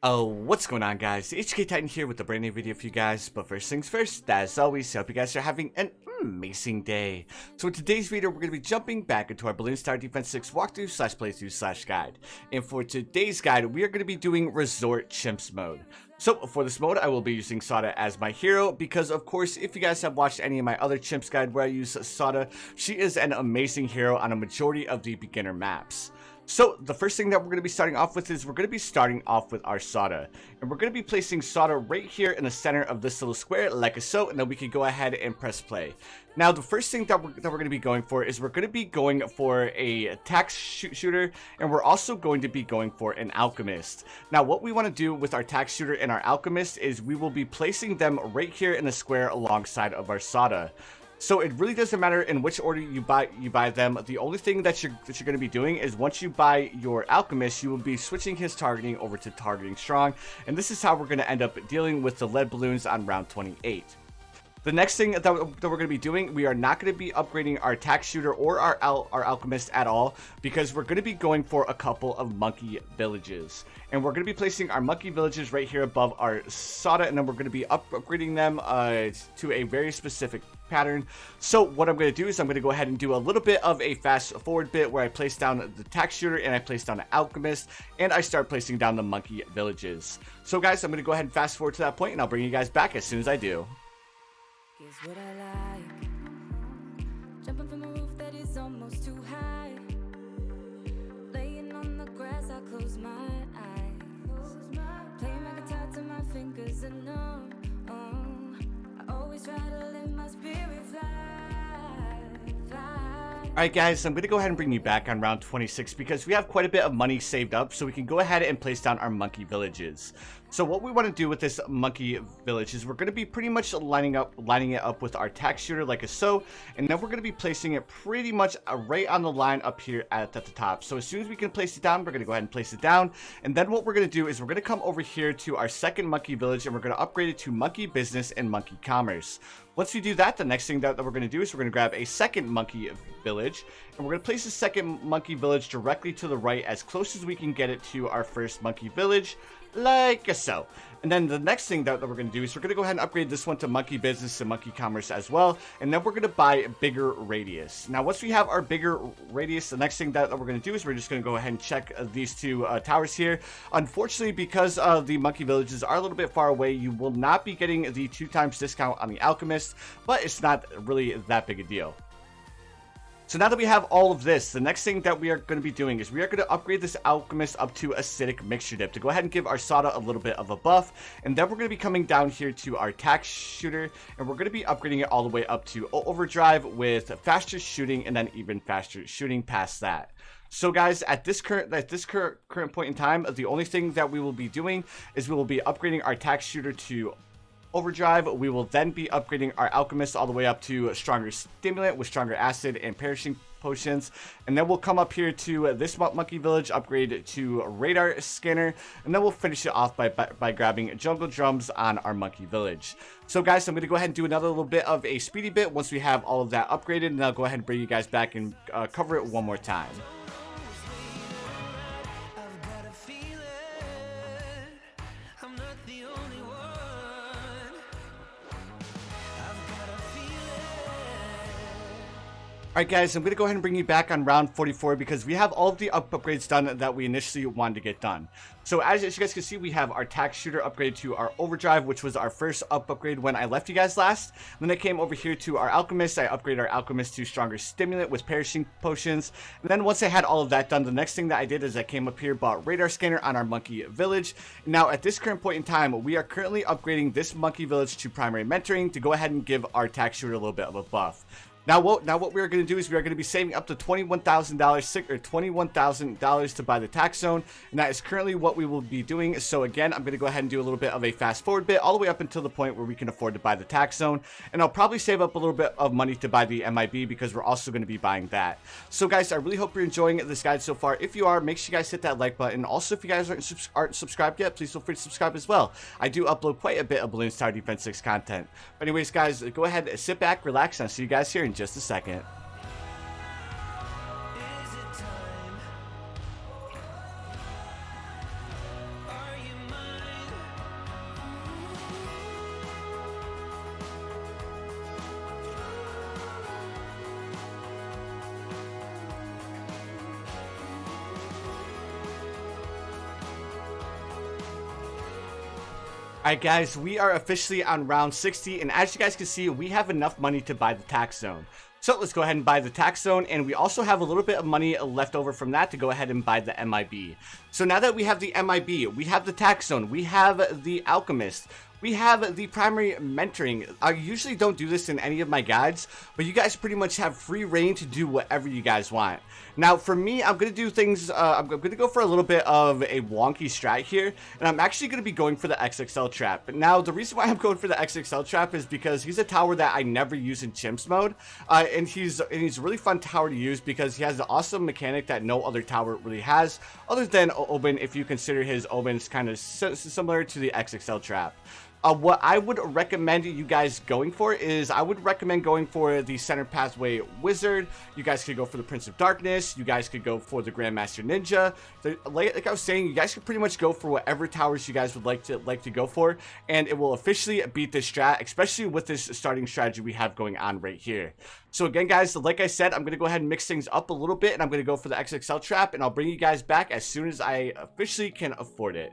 Oh, what's going on, guys? HK Titan here with a brand new video for you guys. But first things first, as always, I hope you guys are having an amazing day. So in today's video, we're going to be jumping back into our Bloons Tower Defense 6 walkthrough slash playthrough slash guide. And for today's guide, we are going to be doing Resort Chimps mode. So for this mode, I will be using Sada as my hero because, of course, if you guys have watched any of my other Chimps guide where I use Sada, she is an amazing hero on a majority of the beginner maps. So the first thing that we're going to be starting off with is we're going to be starting off with our Sada. And we're going to be placing Sada right here in the center of this little square like so, and then we can go ahead and press play. Now the first thing that we're going to be going for is we're going to be going for a Tack shooter, and we're also going to be going for an alchemist. Now what we want to do with our Tack shooter and our alchemist is we will be placing them right here in the square alongside of our Sada. So it really doesn't matter in which order you buy them. The only thing that you're going to be doing is once you buy your alchemist, you will be switching his targeting over to targeting strong, and this is how we're going to end up dealing with the lead balloons on round 28. The next thing that we're going to be doing, we are not going to be upgrading our Tack shooter or our alchemist at all, because we're going to be going for a couple of monkey villages. And we're going to be placing our monkey villages right here above our Sada, and then we're going to be upgrading them to a very specific pattern. So what I'm going to do is I'm going to go ahead and do a little bit of a fast forward bit where I place down the Tack shooter and I place down the alchemist, and I start placing down the monkey villages. So guys, I'm going to go ahead and fast forward to that point, and I'll bring you guys back as soon as I do. Here's what I like. Jumping from a roof that is almost too high. Laying on the grass, I close my eyes. Playing my guitar to my fingers and numb. I always try to let my spirit fly. Alright guys, I'm going to go ahead and bring you back on round 26 because we have quite a bit of money saved up, so we can go ahead and place down our monkey villages. So what we want to do with this monkey village is we're going to be pretty much lining it up with our Tack shooter like so, and then we're going to be placing it pretty much right on the line up here at the top. So as soon as we can place it down, we're going to go ahead and place it down, and then what we're going to do is we're going to come over here to our second monkey village, and we're going to upgrade it to monkey business and monkey commerce. Once we do that, the next thing that we're going to do is we're going to grab a second monkey village, and we're going to place the second monkey village directly to the right as close as we can get it to our first monkey village, like so. And then the next thing that we're going to do is we're going to go ahead and upgrade this one to monkey business and monkey commerce as well, and then we're going to buy a bigger radius. Now once we have our bigger radius, the next thing that we're going to do is we're just going to go ahead and check these two towers here. Unfortunately, because the monkey villages are a little bit far away, you will not be getting the 2x discount on the alchemist, but it's not really that big a deal. So now that we have all of this, the next thing that we are going to be doing is we are going to upgrade this alchemist up to acidic mixture dip to go ahead and give our Sada a little bit of a buff. And then we're going to be coming down here to our Tack shooter, and we're going to be upgrading it all the way up to overdrive with faster shooting and then even faster shooting past that. So guys, at this current point in time, the only thing that we will be doing is we will be upgrading our Tack shooter to overdrive. We will then be upgrading our alchemist all the way up to stronger stimulant with stronger acid and perishing potions, and then we'll come up here to this monkey village, upgrade to radar scanner, and then we'll finish it off by grabbing jungle drums on our monkey village. So guys, I'm going to go ahead and do another little bit of a speedy bit once we have all of that upgraded, and I'll go ahead and bring you guys back and cover it one more time. Alright guys, I'm going to go ahead and bring you back on round 44 because we have all of the upgrades done that we initially wanted to get done. So as you guys can see, we have our Tack shooter upgraded to our overdrive, which was our first upgrade when I left you guys last. Then I came over here to our alchemist. I upgraded our alchemist to stronger stimulant with perishing potions. And then once I had all of that done, the next thing that I did is I came up here, bought radar scanner on our monkey village. Now at this current point in time, we are currently upgrading this monkey village to primary mentoring to go ahead and give our Tack shooter a little bit of a buff. Now what we are going to do is we are going to be saving up to $21,000 to buy the Tack zone, and that is currently what we will be doing. So again, I'm going to go ahead and do a little bit of a fast forward bit all the way up until the point where we can afford to buy the Tack zone, and I'll probably save up a little bit of money to buy the MIB because we're also going to be buying that. So guys, I really hope you're enjoying this guide so far. If you are, make sure you guys hit that like button. Also, if you guys aren't subscribed yet, please feel free to subscribe as well. I do upload quite a bit of Bloons Tower Defense 6 content. But anyways guys, go ahead, sit back, relax, and I'll see you guys here in just a second. Alright guys, we are officially on round 60, and as you guys can see, we have enough money to buy the tax zone. So let's go ahead and buy the tax zone, and we also have a little bit of money left over from that to go ahead and buy the MIB. So now that we have the MIB, we have the tax zone, we have the alchemist, we have the primary mentoring. I usually don't do this in any of my guides, but you guys pretty much have free reign to do whatever you guys want. Now for me, I'm going to do things, I'm going to go for a little bit of a wonky strat here, and I'm actually going to be going for the XXL Trap. But now the reason why I'm going for the XXL Trap is because he's a tower that I never use in Chimps mode, and he's a really fun tower to use because he has an awesome mechanic that no other tower really has, other than Oben, if you consider his Obens kind of similar to the XXL Trap. What I would recommend you guys going for is I would recommend going for the Center Pathway Wizard. You guys could go for the Prince of Darkness. You guys could go for the Grandmaster Ninja. Like I was saying, you guys could pretty much go for whatever towers you guys would like to go for, and it will officially beat this strat, especially with this starting strategy we have going on right here. So again, guys, like I said, I'm going to go ahead and mix things up a little bit, and I'm going to go for the XXL Trap, and I'll bring you guys back as soon as I officially can afford it.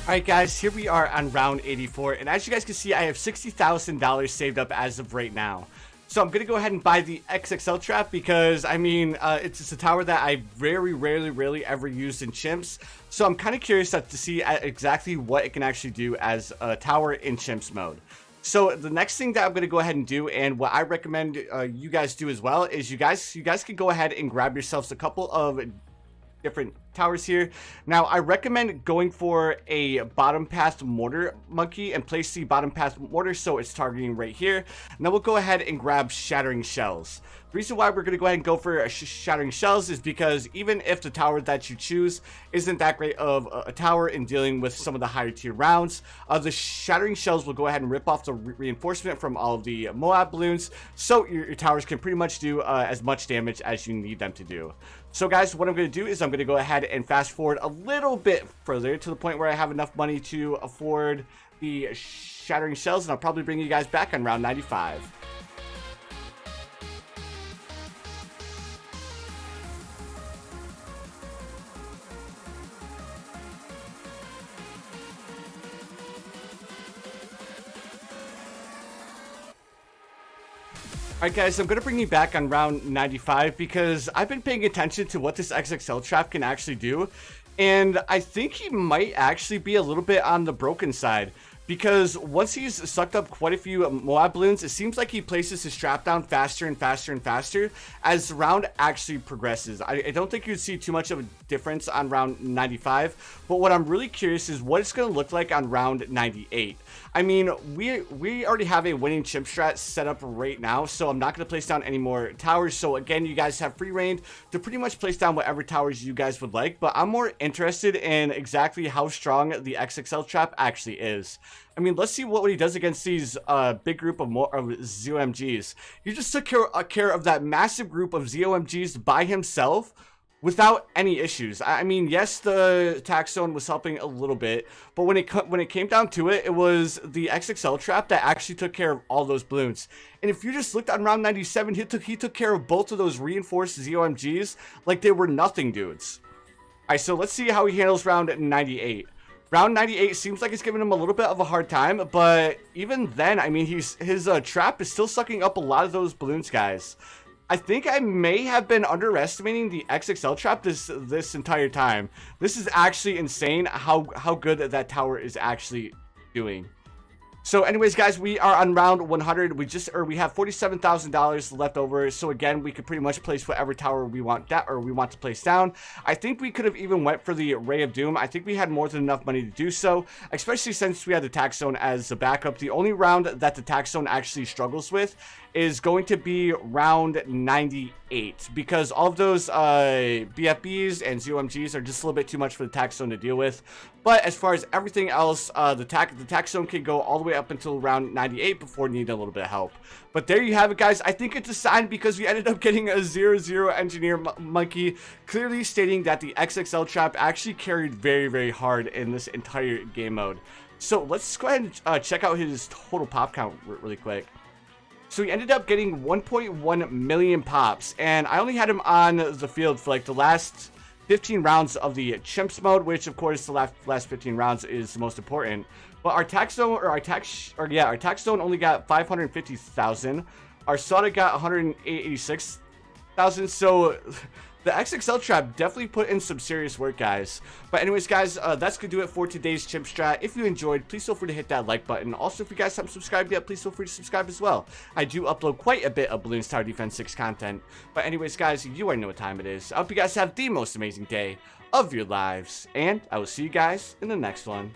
Alright guys, here we are on round 84, and as you guys can see, I have $60,000 saved up as of right now. So I'm going to go ahead and buy the XXL Trap because, I mean, it's a tower that I very rarely ever used in Chimps. So I'm kind of curious to see exactly what it can actually do as a tower in Chimps mode. So the next thing that I'm going to go ahead and do, and what I recommend you guys do as well, is you guys can go ahead and grab yourselves a couple of different towers here. Now I recommend going for a bottom path mortar monkey and place the bottom path mortar so it's targeting right here. Now we'll go ahead and grab shattering shells. The reason why we're going to go ahead and go for shattering shells is because even if the tower that you choose isn't that great of a tower in dealing with some of the higher tier rounds, the shattering shells will go ahead and rip off the reinforcement from all of the Moab balloons, so your towers can pretty much do as much damage as you need them to do. So guys, what I'm going to do is I'm going to go ahead and fast forward a little bit further to the point where I have enough money to afford the shattering shells, and I'll probably bring you guys back on round 95. Alright guys, I'm going to bring you back on round 95 because I've been paying attention to what this XXL Trap can actually do, and I think he might actually be a little bit on the broken side. Because once he's sucked up quite a few Moab balloons, it seems like he places his trap down faster and faster as the round actually progresses. I don't think you'd see too much of a difference on round 95, but what I'm really curious is what it's going to look like on round 98. I mean, we already have a winning chimp strat set up right now, so I'm not going to place down any more towers. So again, you guys have free reign to pretty much place down whatever towers you guys would like, but I'm more interested in exactly how strong the XXL Trap actually is. I mean, let's see what he does against these big group of ZOMGs. He just took care of that massive group of ZOMGs by himself without any issues. I mean, yes, the tax zone was helping a little bit, but when it came down to it, it was the XXL Trap that actually took care of all those balloons. And if you just looked on round 97, he took care of both of those reinforced ZOMGs like they were nothing, dudes. Alright, so let's see how he handles round 98. Round 98 seems like it's giving him a little bit of a hard time, but even then, I mean, his trap is still sucking up a lot of those balloons, guys. I think I may have been underestimating the XXL Trap this entire time. This is actually insane how good that tower is actually doing. So anyways, guys, we are on round 100. We have $47,000 left over. So again, we could pretty much place whatever tower we want to place down. I think we could have even went for the Ray of Doom. I think we had more than enough money to do so, especially since we had the Tack Zone as a backup. The only round that the Tack Zone actually struggles with is going to be round 98, because all of those BFBs and ZOMGs are just a little bit too much for the Tack Zone to deal with. But as far as everything else, the Tack Zone can go all the way up until round 98 before needing a little bit of help. But there you have it, guys. I think it's a sign, because we ended up getting a 0-0 engineer monkey, clearly stating that the XXL Trap actually carried very, very hard in this entire game mode. So let's go ahead and check out his total pop count really quick. So he ended up getting 1.1 million pops, and I only had him on the field for like the last 15 rounds of the Chimps mode, which of course the last 15 rounds is the most important. But our Tack Zone, our Tack Zone only got 550,000. Our Soda got 186,000. So the XXL Trap definitely put in some serious work, guys. But anyways, guys, that's gonna do it for today's Chimp Strat. If you enjoyed, please feel free to hit that like button. Also, if you guys haven't subscribed yet, please feel free to subscribe as well. I do upload quite a bit of Bloons Tower Defense 6 content. But anyways, guys, you already know what time it is. I hope you guys have the most amazing day of your lives, and I will see you guys in the next one.